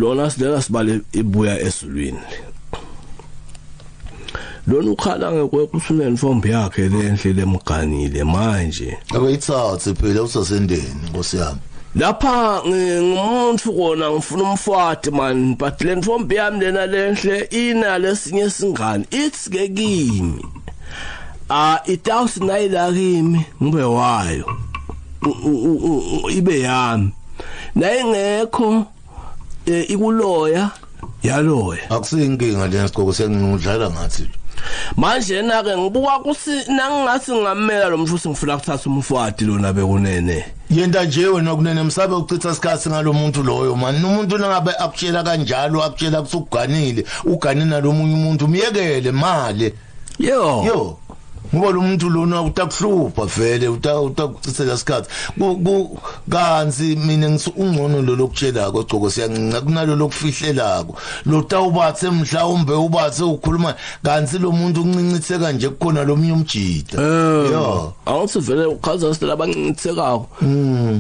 lona sidela sibale ibuya esulwini lona ukhala ngekwekusuna intombi yakhe lenhle lemganile manje akayithathe phela usasendeni Nkosi yami lapha ngumuntu kona ngifuna umfati man but le ntombi yami lena lenhle ina lesinye singane it's ke kimi itawusi nayila kimi ngibe wayo ibe yami nayengekho ikuloya yaloya akusinkinga lena sigqoko sengidlala ngathi manje na ke ngibuka kusi nangingathi ngamela lo mfuthu ngifuna ukuthatha umfati lona bekunene yenda nje wena kunene msabe ukuchitha isikhathi ngalomuntu loyo man umuntu nangabe akutshela kanjalo akutshela kusuganile uganina lomunye umuntu umyekele mali yo ngoba lo muntu lona utakuhlupha vele utakuchithela isikhathi kanzi mina ngizungcono lo lokutshela kogcoko siyancinca kunalo lokufihlelako lo tawubathe mhlawumbe ubathe ukhuluma kanzi lo muntu uncinciseka nje kukhona lo munye umjida yo awuthi vele ukhaza sitela abancincithekako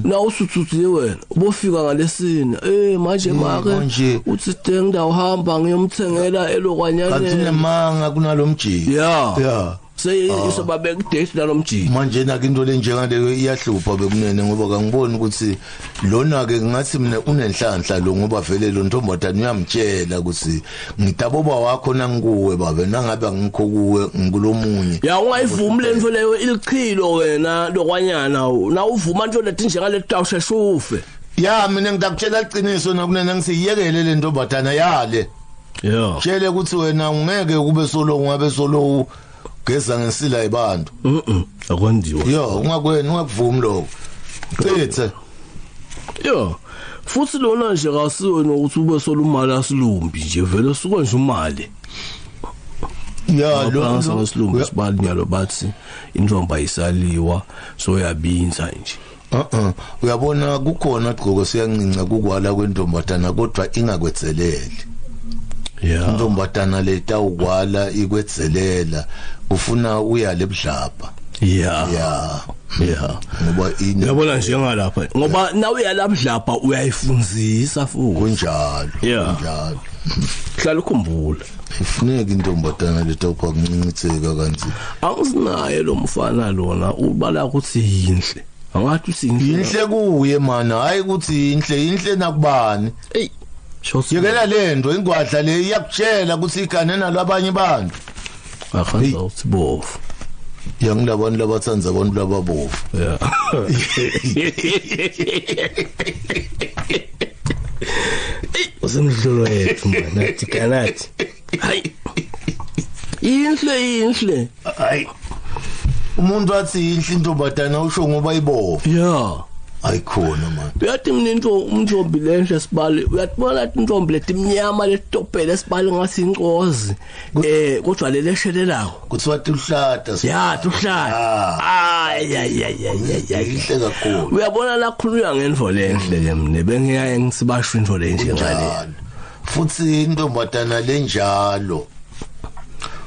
na usuthuthile wena ubofika ngalesini manje make uthi tengida uhamba ngiyomthengela elokwanyane kanti nemanga kunalo mjida ya isobabe kudate nalomjini manje na into lenjengaleyo iyahlupha bekunene ngoba kangiboni ukuthi lona ke ngathi mina unenhlanhla lo ngoba vele lo ntombazana uyamtshela ukuthi ngitaboba wakho nangikuwe babe nangabe ngikho kuwe ngikulomunye ya ungayivumi lento leyo ilichilo wena lokwanyana na uvuma into lethi njengale tawushe shufe ya mina ngidakutshela iqiniso nakunene ngisiyekele le ntombazana yale tshele ukuthi wena ungeke kube solo ungabe solo geza ngesila ibantu akwendiwa yo ungakuvumi lokho cithe yo futhi lona nje kasiwe nokuthi ube solumali asilumbi nje vele suka nje umali ya lo asilumbi sibali nyalo bathi intomba isaliwa so yabinza nje uyabona kukhona gqoko siyancinca kukwala kwentombatana kodwa ingakwetheleli intombatana leta ukwala ikwetzelela ufuna uyale ebudlapha ngoba yabona nje ngalapha ngoba nawe uyalabudlapha uyayifunzisa futhi kunjalo hlala ukhumbula ifuneka intombatana leta ukwakuncincitheka kanzi awusinaye lo mfana lona ubala ukuthi yinhle angathi usinhle kuye mana hayi ukuthi inhle nakubani yekela lento ingwadla le iyakutshela ukuthi iganena labanye abantu akhanza utsibofu yangilabani labathanza abantu lababofu usemdlolo yethu mana tikanathi hayi inhle hayi umuntu athi inhle intombatana usho ngoba ibofu ayikhona man uyathi mina umntombi lenhle sibali uyatibona ukuthi intombi letimnyama letopele sibali ngasi inkozi kodwa leleshelelako kuthiwa tuhlata tuhlata inhle kakhulu uyabona la khulunywa ngendvo lenhle ke mina bengiya ngisibasho into lenje ngale futhi intombatana lenjalo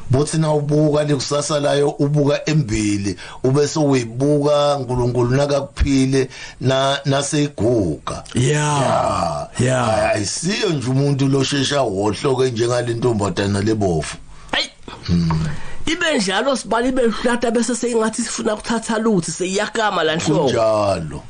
bothi na ubuka lekusasa layo ubuka embili ubese uyibuka uNkulunkulu nakakuphile naseyiguga ayisiyo nje umuntu loshesha wohloke njengale ntombatana lebofu ibe njalo sibali behlata bese seyingathi sifuna ukuthatha luthi seyiyakama la nhlobo njalo